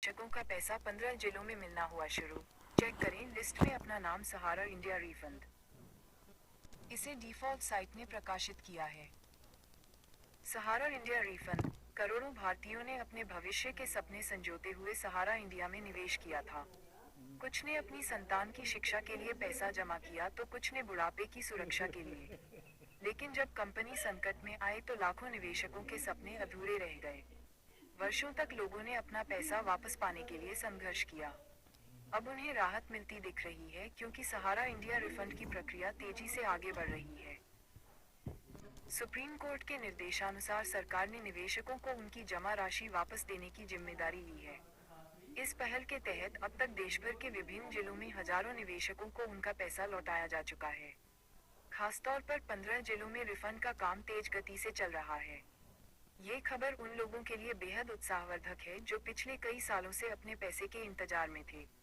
निवेशकों का पैसा 15 जिलों में मिलना हुआ शुरू। चेक करें लिस्ट में अपना नाम सहारा इंडिया रिफंड। इसे डिफॉल्ट साइट ने प्रकाशित किया है। सहारा इंडिया रिफंड। करोड़ों भारतीयों ने अपने भविष्य के सपने संजोते हुए सहारा इंडिया में निवेश किया था। कुछ ने अपनी संतान की शिक्षा के लिए पैसा जमा किया तो कुछ ने बुढ़ापे की सुरक्षा के लिए। लेकिन जब कंपनी संकट में आए तो लाखों निवेशकों के सपने अधूरे रह गए। वर्षों तक लोगों ने अपना पैसा वापस पाने के लिए संघर्ष किया। अब उन्हें राहत मिलती दिख रही है क्योंकि सहारा इंडिया रिफंड की प्रक्रिया तेजी से आगे बढ़ रही है। सुप्रीम कोर्ट के निर्देशानुसार सरकार ने निवेशकों को उनकी जमा राशि वापस देने की जिम्मेदारी ली है। इस पहल के तहत अब तक देश भर के विभिन्न जिलों में हजारों निवेशकों को उनका पैसा लौटाया जा चुका है। खासतौर पर 15 जिलों में रिफंड का काम तेज गति से चल रहा है। ये खबर उन लोगों के लिए बेहद उत्साहवर्धक है जो पिछले कई सालों से अपने पैसे के इंतजार में थे।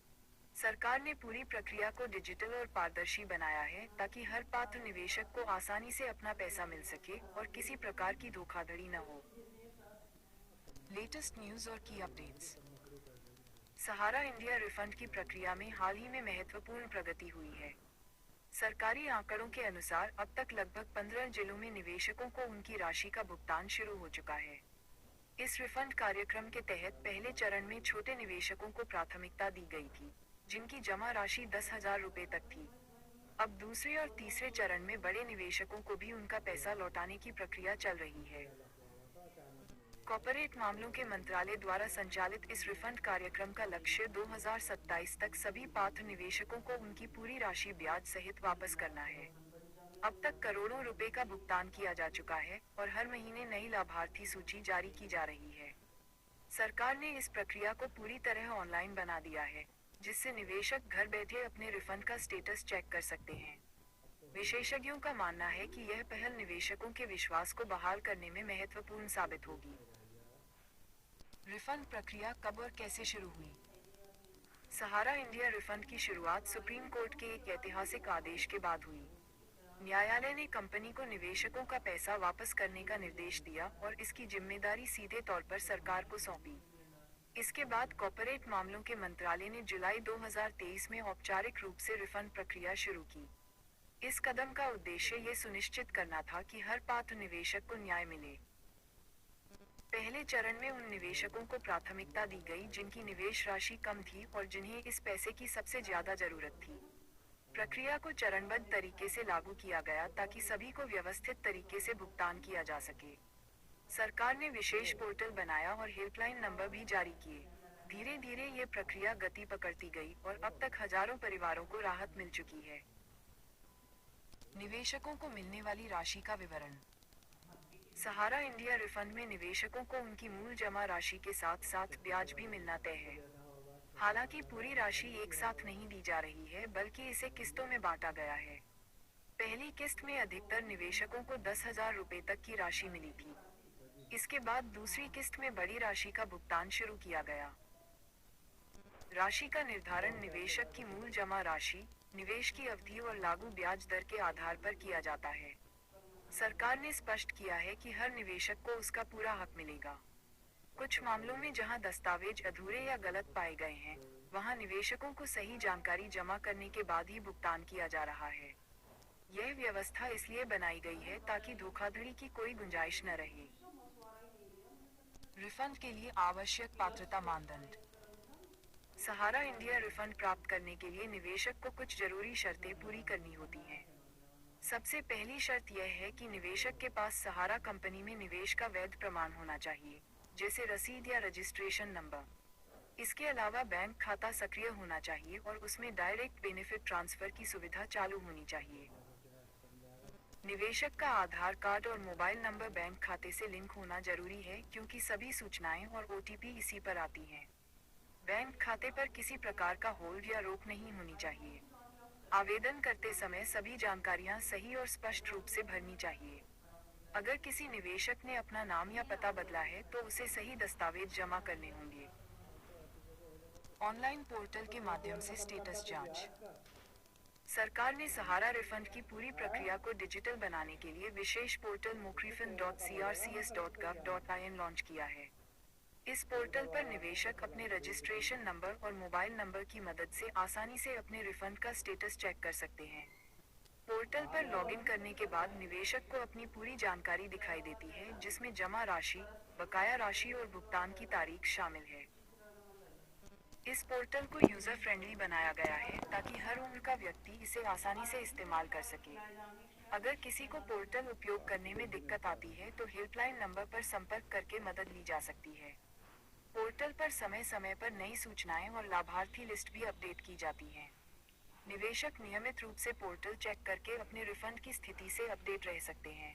सरकार ने पूरी प्रक्रिया को डिजिटल और पारदर्शी बनाया है ताकि हर पात्र निवेशक को आसानी से अपना पैसा मिल सके और किसी प्रकार की धोखाधड़ी न हो। लेटेस्ट न्यूज़ और की अपडेट्स। सहारा इंडिया रिफंड की प्रक्रिया में हाल ही में महत्वपूर्ण प्रगति हुई है। सरकारी आंकड़ों के अनुसार अब तक लगभग 15 जिलों में निवेशकों को उनकी राशि का भुगतान शुरू हो चुका है। इस रिफंड कार्यक्रम के तहत पहले चरण में छोटे निवेशकों को प्राथमिकता दी गई थी, जिनकी जमा राशि 10,000 रुपये तक थी। अब दूसरे और तीसरे चरण में बड़े निवेशकों को भी उनका पैसा लौटाने की प्रक्रिया चल रही है। कॉर्पोरेट मामलों के मंत्रालय द्वारा संचालित इस रिफंड कार्यक्रम का लक्ष्य 2027 तक सभी पात्र निवेशकों को उनकी पूरी राशि ब्याज सहित वापस करना है। अब तक करोड़ों रुपए का भुगतान किया जा चुका है और हर महीने नई लाभार्थी सूची जारी की जा रही है। सरकार ने इस प्रक्रिया को पूरी तरह ऑनलाइन बना दिया है, जिससे निवेशक घर बैठे अपने रिफंड का स्टेटस चेक कर सकते हैं। विशेषज्ञों का मानना है कि यह पहल निवेशकों के विश्वास को बहाल करने में महत्वपूर्ण साबित होगी। रिफंड प्रक्रिया कब और कैसे शुरू हुई? सहारा इंडिया रिफंड की शुरुआत सुप्रीम कोर्ट के एक ऐतिहासिक आदेश के बाद हुई। न्यायालय ने कंपनी को निवेशकों का पैसा वापस करने का निर्देश दिया और इसकी जिम्मेदारी सीधे तौर पर सरकार को सौंपी। इसके बाद कॉर्पोरेट मामलों के मंत्रालय ने जुलाई 2023 में औपचारिक रूप से रिफंड प्रक्रिया शुरू की। इस कदम का उद्देश्य ये सुनिश्चित करना था कि हर पात्र निवेशक को न्याय मिले। पहले चरण में उन निवेशकों को प्राथमिकता दी गई जिनकी निवेश राशि कम थी और जिन्हें इस पैसे की सबसे ज्यादा जरूरत थी। प्रक्रिया को चरणबद्ध तरीके से लागू किया गया ताकि सभी को व्यवस्थित तरीके से भुगतान किया जा सके। सरकार ने विशेष पोर्टल बनाया और हेल्पलाइन नंबर भी जारी किए। धीरे धीरे ये प्रक्रिया गति पकड़ती गई और अब तक हजारों परिवारों को राहत मिल चुकी है। निवेशकों को मिलने वाली राशि का विवरण। सहारा इंडिया रिफंड में निवेशकों को उनकी मूल जमा राशि के साथ साथ ब्याज भी मिलना तय है। हालांकि पूरी राशि एक साथ नहीं दी जा रही है, बल्कि इसे किस्तों में बांटा गया है। पहली किस्त में अधिकतर निवेशकों को 10,000 रुपये तक की राशि मिली थी। इसके बाद दूसरी किस्त में बड़ी राशि का भुगतान शुरू किया गया। राशि का निर्धारण निवेशक की मूल जमा राशि, निवेश की अवधि और लागू ब्याज दर के आधार पर किया जाता है। सरकार ने स्पष्ट किया है कि हर निवेशक को उसका पूरा हक मिलेगा। कुछ मामलों में जहां दस्तावेज अधूरे या गलत पाए गए हैं, वहां निवेशकों को सही जानकारी जमा करने के बाद ही भुगतान किया जा रहा है। यह व्यवस्था इसलिए बनाई गई है ताकि धोखाधड़ी की कोई गुंजाइश न रहे। रिफंड के लिए आवश्यक पात्रता मानदंड। सहारा इंडिया रिफंड प्राप्त करने के लिए निवेशक को कुछ जरूरी शर्तें पूरी करनी होती हैं। सबसे पहली शर्त यह है कि निवेशक के पास सहारा कंपनी में निवेश का वैध प्रमाण होना चाहिए, जैसे रसीद या रजिस्ट्रेशन नंबर। इसके अलावा बैंक खाता सक्रिय होना चाहिए और उसमें डायरेक्ट बेनिफिट ट्रांसफर की सुविधा चालू होनी चाहिए। निवेशक का आधार कार्ड और मोबाइल नंबर बैंक खाते से लिंक होना जरूरी है क्योंकि सभी सूचनाएं और OTP इसी पर आती हैं। बैंक खाते पर किसी प्रकार का होल्ड या रोक नहीं होनी चाहिए। आवेदन करते समय सभी जानकारियां सही और स्पष्ट रूप से भरनी चाहिए। अगर किसी निवेशक ने अपना नाम या पता बदला है तो उसे सही दस्तावेज जमा करने होंगे। ऑनलाइन पोर्टल के माध्यम से स्टेटस जांच। सरकार ने सहारा रिफंड की पूरी प्रक्रिया को डिजिटल बनाने के लिए विशेष पोर्टल mokriFund.crcs.gov.in लॉन्च किया है। इस पोर्टल पर निवेशक अपने रजिस्ट्रेशन नंबर और मोबाइल नंबर की मदद से आसानी से अपने रिफंड का स्टेटस चेक कर सकते हैं। पोर्टल पर लॉगिन करने के बाद निवेशक को अपनी पूरी जानकारी दिखाई देती है, जिसमें जमा राशि, बकाया राशि और भुगतान की तारीख शामिल है। इस पोर्टल को यूजर फ्रेंडली बनाया गया है ताकि हर उम्र का व्यक्ति इसे आसानी से इस्तेमाल कर सके। अगर किसी को पोर्टल उपयोग करने में दिक्कत आती है तो हेल्पलाइन नंबर पर संपर्क करके मदद ली जा सकती है। पोर्टल पर समय समय पर नई सूचनाएं और लाभार्थी लिस्ट भी अपडेट की जाती हैं। निवेशक नियमित रूप से पोर्टल चेक करके अपने रिफंड की स्थिति से अपडेट रह सकते हैं।